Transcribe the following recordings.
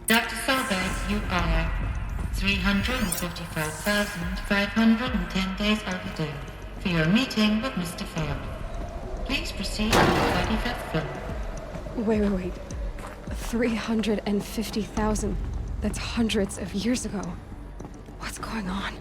Dr. Solberg, you are 355,510 days overdue for your meeting with Mr. Fogg. Please proceed to the 35th floor. Wait. 350,000. That's hundreds of years ago. What's going on?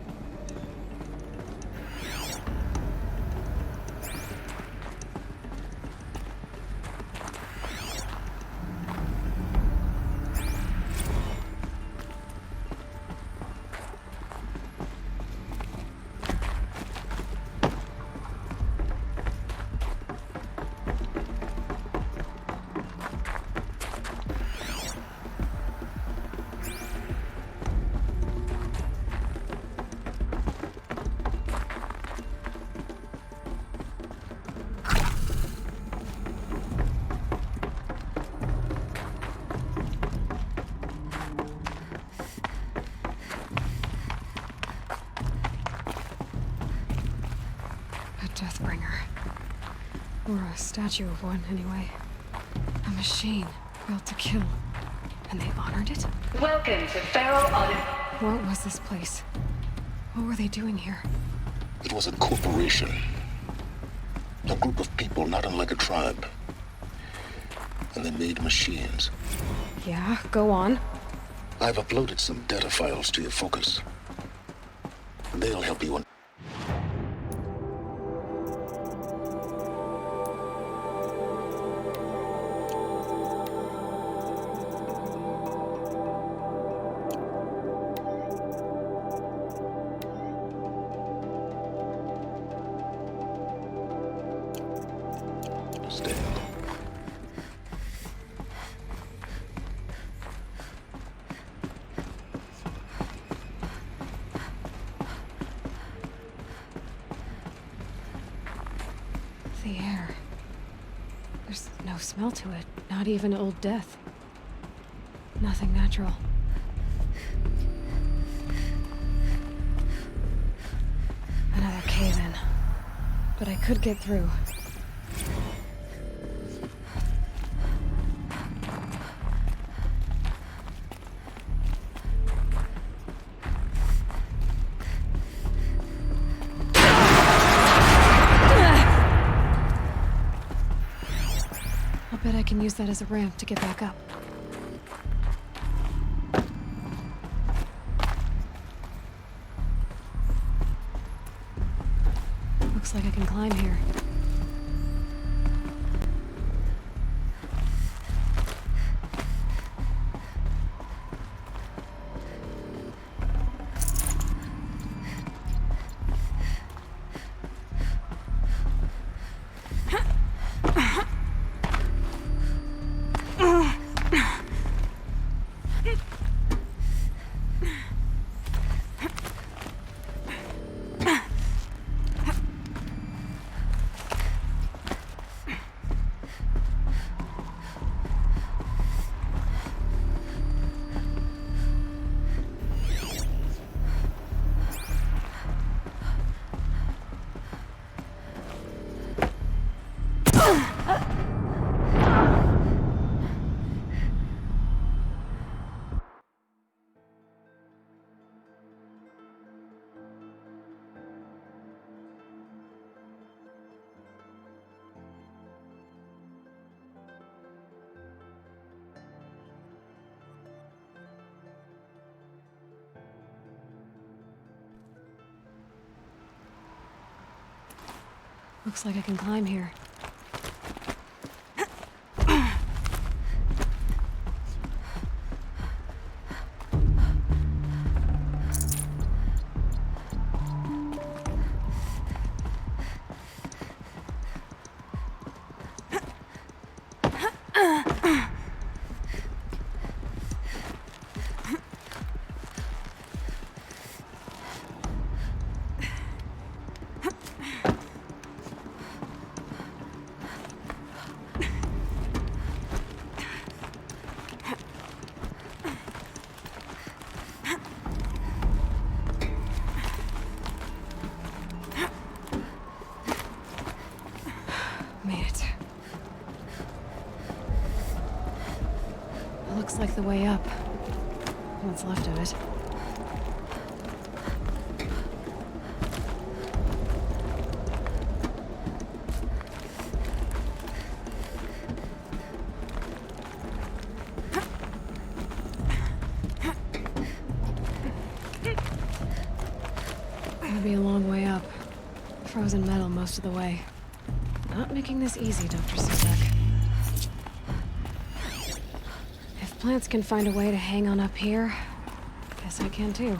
Deathbringer. Or a statue of one, anyway. A machine built to kill. And they honored it? Welcome to Feral Honor. What was this place? What were they doing here? It was a corporation. A group of people not unlike a tribe. And they made machines. Yeah, go on. I've uploaded some data files to your focus. They'll help you. The air. There's no smell to it, not even old death. Nothing natural. Another cave-in. But I could get through. I'll bet I can use that as a ramp to get back up. Looks like I can climb here. Looks like I can climb here. Looks like the way up. What's left of it. It'll be a long way up. Frozen metal most of the way. Not making this easy, Dr. Suzak. If plants can find a way to hang on up here, guess I can too.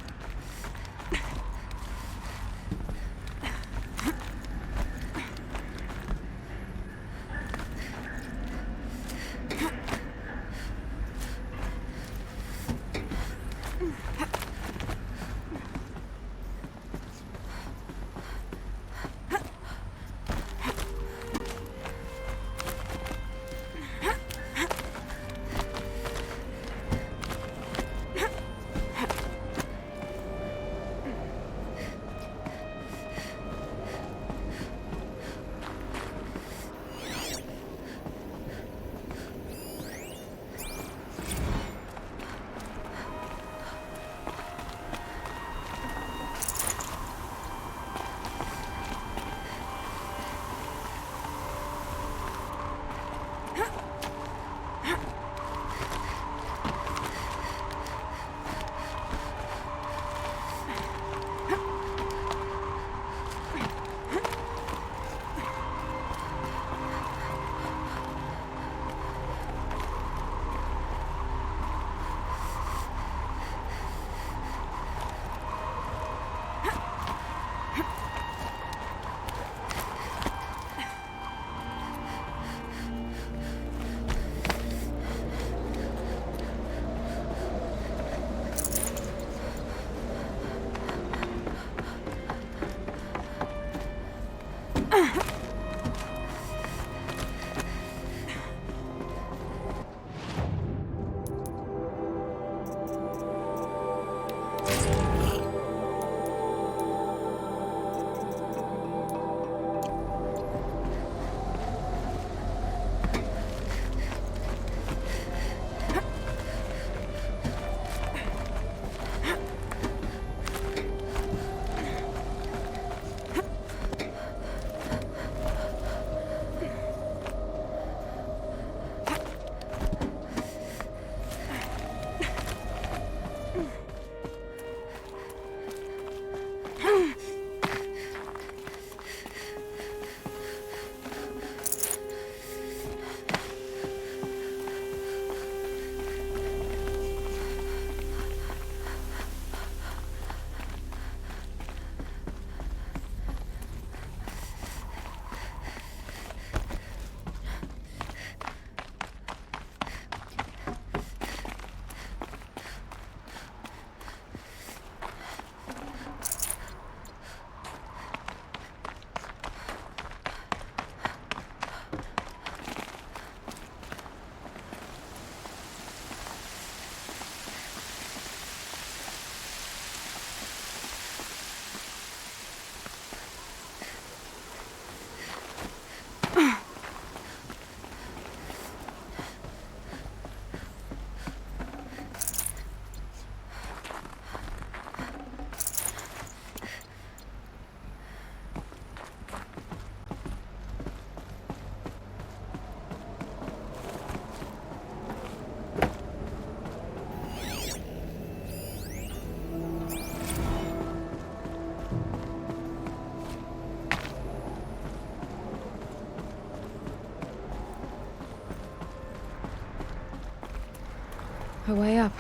A way up.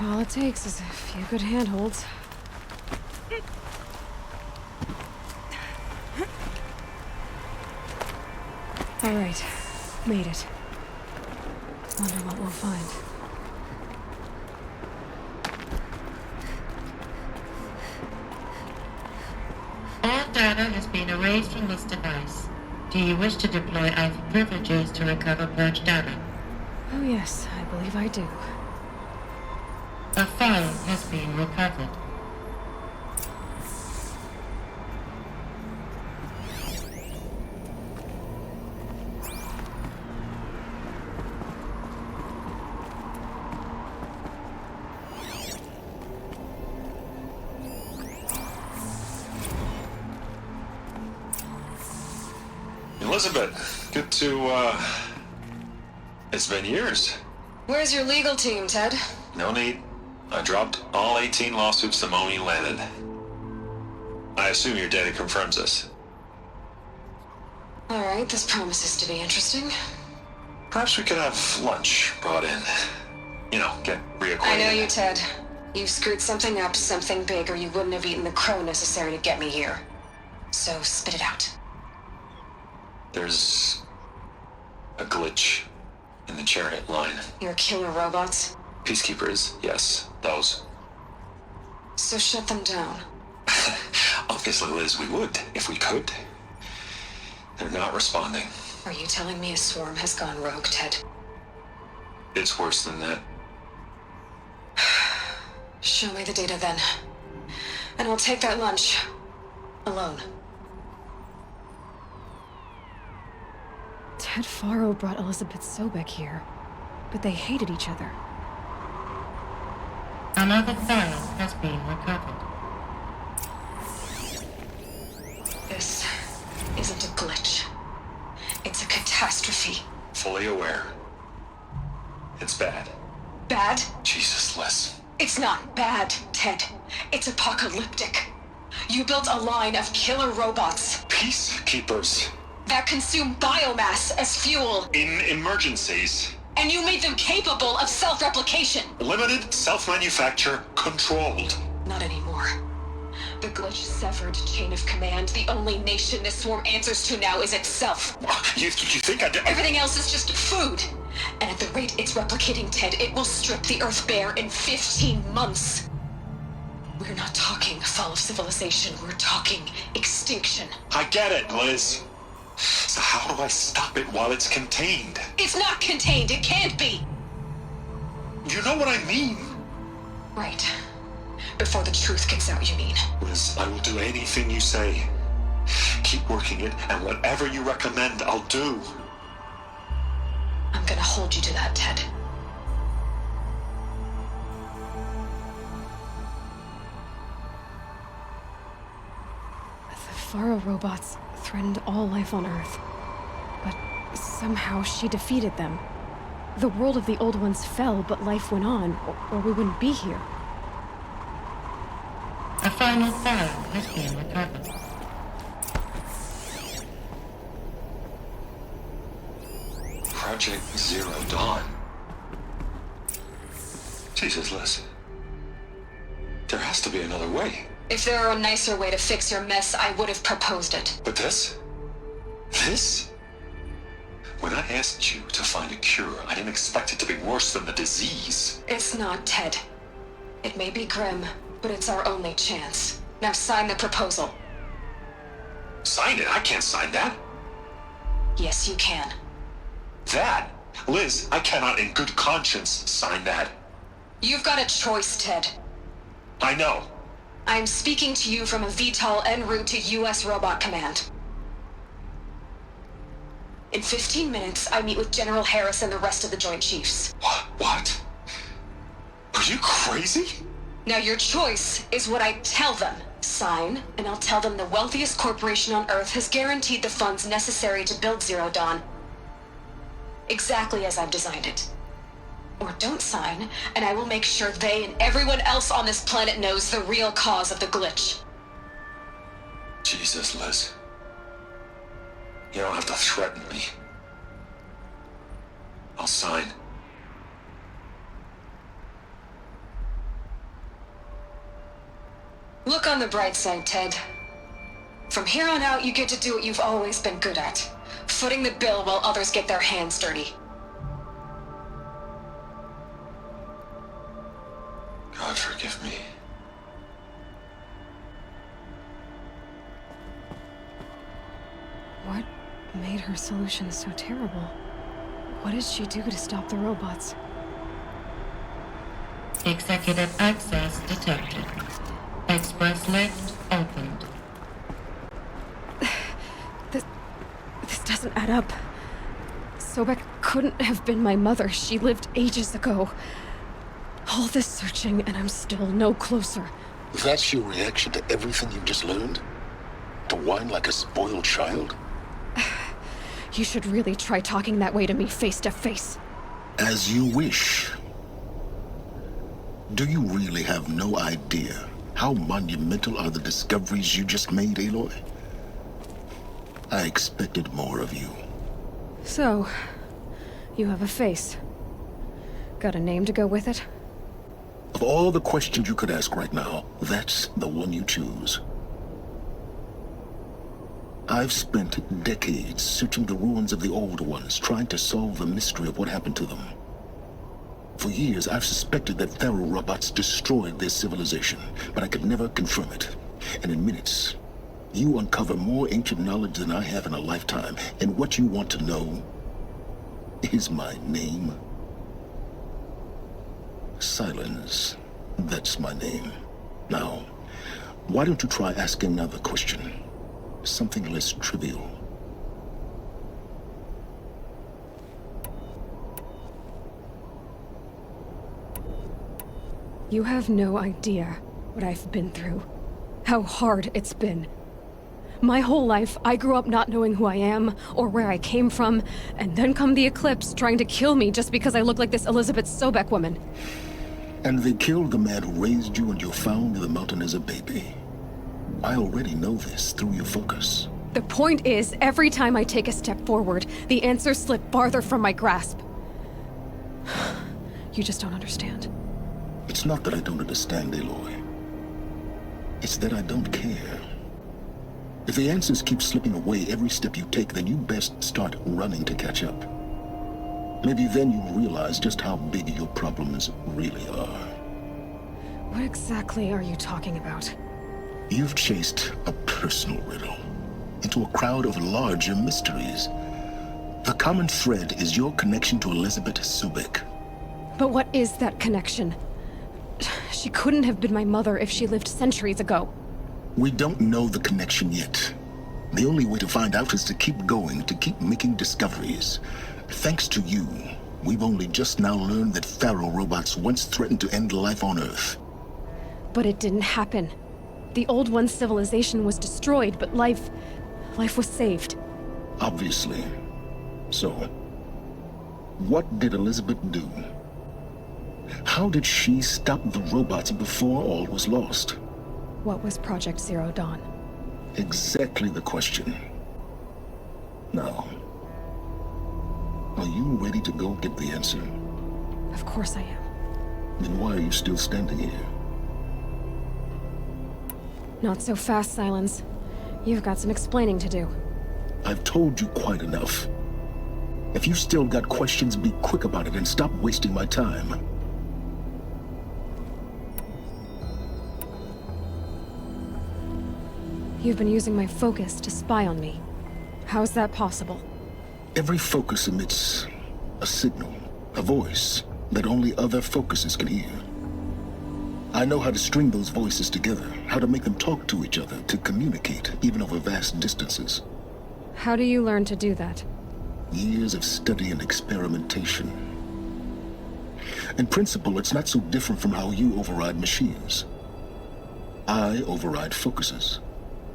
All it takes is a few good handholds. All right, made it. Wonder what we'll find. All data has been erased from this device. Do you wish to deploy either privileges to recover purged data? Oh yes, I believe I do. A file has been recovered. Elizabeth, good to, It's been years. Where's your legal team, Ted? No need. I dropped all 18 lawsuits the moment you landed. I assume your data confirms this. All right, this promises to be interesting. Perhaps we could have lunch brought in. You know, get reacquainted. I know you, Ted. You've screwed something up, something big, or you wouldn't have eaten the crow necessary to get me here. So spit it out. There's a glitch in the chariot line. Your killer robots? Peacekeepers, yes, those. So shut them down. Obviously, Liz, we would, if we could. They're not responding. Are you telling me a swarm has gone rogue, Ted? It's worse than that. Show me the data then. And I'll take that lunch. Alone. Ted Faro brought Elizabeth Sobek here, but they hated each other. Another file has been recovered. This isn't a glitch. It's a catastrophe. Fully aware. It's bad. Bad? Jesus, Liz. It's not bad, Ted. It's apocalyptic. You built a line of killer robots Peacekeepers. that consume biomass as fuel, In emergencies. and you made them capable of self-replication. Limited, self-manufacture, controlled. Not anymore. The glitch severed chain of command. The only nation this swarm answers to now is itself. You think I did? Everything else is just food. And at the rate it's replicating, Ted, it will strip the Earth bare in 15 months. We're not talking fall of civilization. We're talking extinction. I get it, Liz. So how do I stop it while it's contained? It's not contained. It can't be. You know what I mean. Right. Before the truth gets out, you mean? Liz, I will do anything you say. Keep working it, and whatever you recommend, I'll do. I'm gonna hold you to that, Ted. The Faro robots threatened all life on Earth. But somehow she defeated them. The world of the old ones fell, but life went on, or we wouldn't be here. A final file has been recovered. Project Zero Dawn. Jesus, Liz. There has to be another way. If there were a nicer way to fix your mess, I would have proposed it. But this? This? When I asked you to find a cure, I didn't expect it to be worse than the disease. It's not, Ted. It may be grim, but it's our only chance. Now sign the proposal. Sign it? I can't sign that. Yes, you can. That? Liz, I cannot in good conscience sign that. You've got a choice, Ted. I know. I'm speaking to you from a VTOL en route to U.S. Robot Command. In 15 minutes, I meet with General Harris and the rest of the Joint Chiefs. What? Are you crazy? Now your choice is what I tell them. Sign, and I'll tell them the wealthiest corporation on Earth has guaranteed the funds necessary to build Zero Dawn. Exactly as I've designed it. Or don't sign, and I will make sure they and everyone else on this planet knows the real cause of the glitch. Jesus, Liz. You don't have to threaten me. I'll sign. Look on the bright side, Ted. From here on out, you get to do what you've always been good at. Footing the bill while others get their hands dirty. God forgive me. What made her solution so terrible? What did she do to stop the robots? Executive access detected. Express lift opened. This doesn't add up. Sobek couldn't have been my mother. She lived ages ago. All this searching, and I'm still no closer. That's your reaction to everything you've just learned? To whine like a spoiled child? You should really try talking that way to me face to face. As you wish. Do you really have no idea how monumental are the discoveries you just made, Aloy? I expected more of you. So, you have a face. Got a name to go with it? Of all the questions you could ask right now, that's the one you choose. I've spent decades searching the ruins of the old ones, trying to solve the mystery of what happened to them. For years, I've suspected that Pharaoh robots destroyed their civilization, but I could never confirm it. And in minutes, you uncover more ancient knowledge than I have in a lifetime. And what you want to know is my name. Silence. That's my name. Now, why don't you try asking another question? Something less trivial. You have no idea what I've been through. How hard it's been. My whole life, I grew up not knowing who I am or where I came from, and then come the Eclipse trying to kill me just because I look like this Elizabeth Sobek woman. And they killed the man who raised you and you found in the mountain as a baby. I already know this through your focus. The point is, every time I take a step forward, the answers slip farther from my grasp. You just don't understand. It's not that I don't understand, Aloy. It's that I don't care. If the answers keep slipping away every step you take, then you best start running to catch up. Maybe then you'll realize just how big your problems really are. What exactly are you talking about? You've chased a personal riddle into a crowd of larger mysteries. The common thread is your connection to Elizabeth Sobek. But what is that connection? She couldn't have been my mother if she lived centuries ago. We don't know the connection yet. The only way to find out is to keep going, to keep making discoveries. Thanks to you, we've only just now learned that Pharaoh robots once threatened to end life on Earth. But it didn't happen. The old one's civilization was destroyed, but life was saved. Obviously. So, what did Elizabeth do? How did she stop the robots before all was lost? What was Project Zero Dawn? Exactly the question. Now, are you ready to go get the answer? Of course I am. Then why are you still standing here? Not so fast, Silence. You've got some explaining to do. I've told you quite enough. If you've still got questions, be quick about it and stop wasting my time. You've been using my focus to spy on me. How's that possible? Every focus emits a signal, a voice that only other focuses can hear. I know how to string those voices together, how to make them talk to each other, to communicate, even over vast distances. How do you learn to do that? Years of study and experimentation. In principle, it's not so different from how you override machines. I override focuses.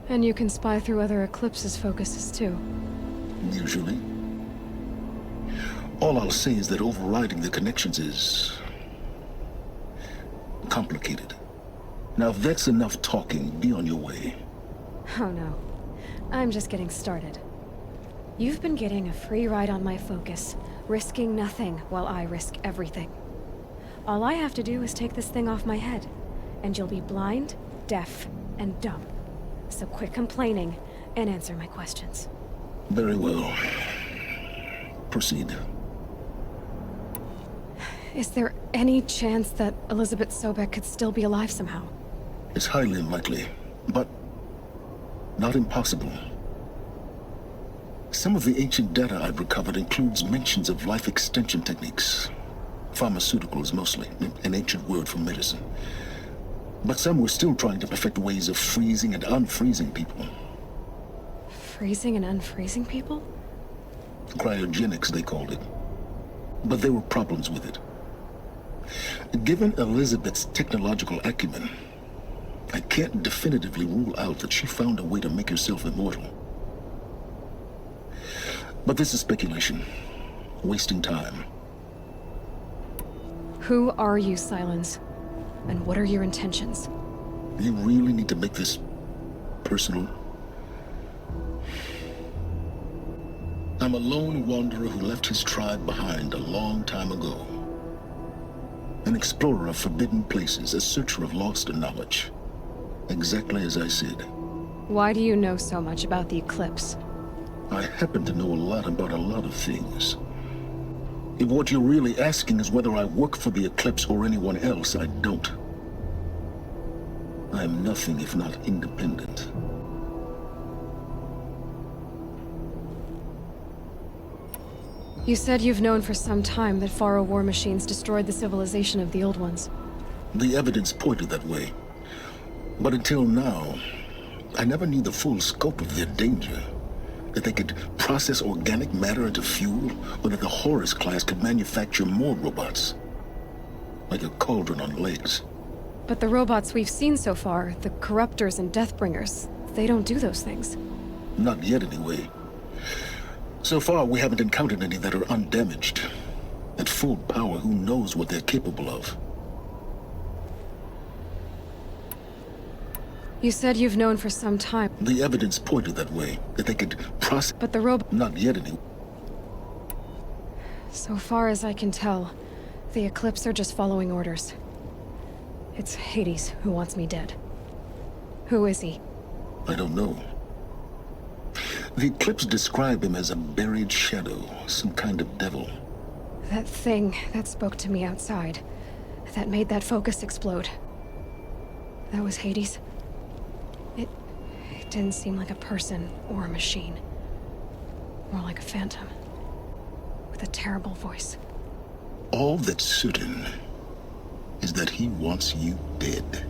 And you can spy through other Eclipse's focuses too. Usually. All I'll say is that overriding the connections is complicated. Now, if that's enough talking, be on your way. Oh no. I'm just getting started. You've been getting a free ride on my focus, risking nothing while I risk everything. All I have to do is take this thing off my head, and you'll be blind, deaf, and dumb. So quit complaining and answer my questions. Very well. Proceed. Is there any chance that Elizabeth Sobek could still be alive somehow? It's highly unlikely, but not impossible. Some of the ancient data I've recovered includes mentions of life extension techniques. Pharmaceuticals mostly, an ancient word for medicine. But some were still trying to perfect ways of freezing and unfreezing people. Freezing and unfreezing people? Cryogenics, they called it. But there were problems with it. Given Elizabeth's technological acumen, I can't definitively rule out that she found a way to make herself immortal. But this is speculation. Wasting time. Who are you, Silence? And what are your intentions? You really need to make this personal? I'm a lone wanderer who left his tribe behind a long time ago. An explorer of forbidden places, a searcher of lost knowledge. Exactly as I said. Why do you know so much about the eclipse? I happen to know a lot about a lot of things. If what you're really asking is whether I work for the Eclipse or anyone else, I don't. I am nothing if not independent. You said you've known for some time that Faro war machines destroyed the civilization of the Old Ones. The evidence pointed that way. But until now, I never knew the full scope of their danger. That they could process organic matter into fuel, or that the Horus class could manufacture more robots. Like a cauldron on legs. But the robots we've seen so far, the Corruptors and Deathbringers, they don't do those things. Not yet, anyway. So far, we haven't encountered any that are undamaged. At full power, who knows what they're capable of? You said you've known for some time. The evidence pointed that way, that they could process... But the robot... Not yet, anyway. So far as I can tell, the Eclipse are just following orders. It's Hades who wants me dead. Who is he? I don't know. The Eclipse describe him as a buried shadow, some kind of devil. That thing that spoke to me outside, that made that focus explode. That was Hades? It didn't seem like a person or a machine. More like a phantom. With a terrible voice. All that's certain is that he wants you dead.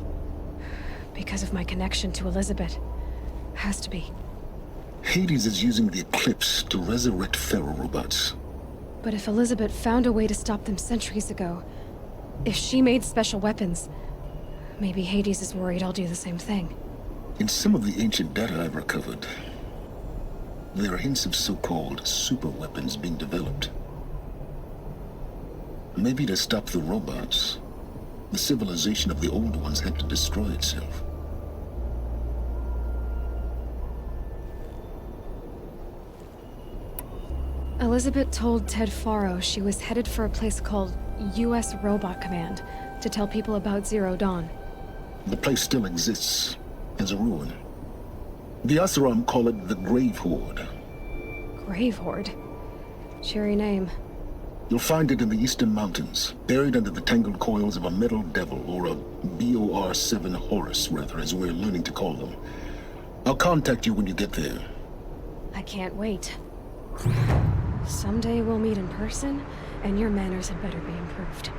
Because of my connection to Elizabeth. Has to be. Hades is using the Eclipse to resurrect Pharaoh robots. But if Elizabeth found a way to stop them centuries ago, if she made special weapons, maybe Hades is worried I'll do the same thing. In some of the ancient data I've recovered, there are hints of so-called super weapons being developed. Maybe to stop the robots, the civilization of the old ones had to destroy itself. Elizabeth told Ted Faro she was headed for a place called U.S. Robot Command to tell people about Zero Dawn. The place still exists, as a ruin. The Asuram call it the Grave Horde. Grave Horde? Cheery name. You'll find it in the Eastern Mountains, buried under the tangled coils of a metal devil, or a BOR-7 Horus, rather, as we're learning to call them. I'll contact you when you get there. I can't wait. Someday we'll meet in person, and your manners had better be improved.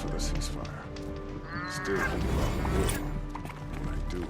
for the ceasefire. Still thinking about the war. When I do,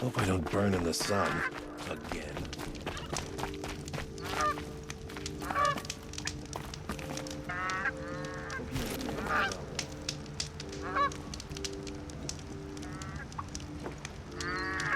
Hope I don't burn in the sun.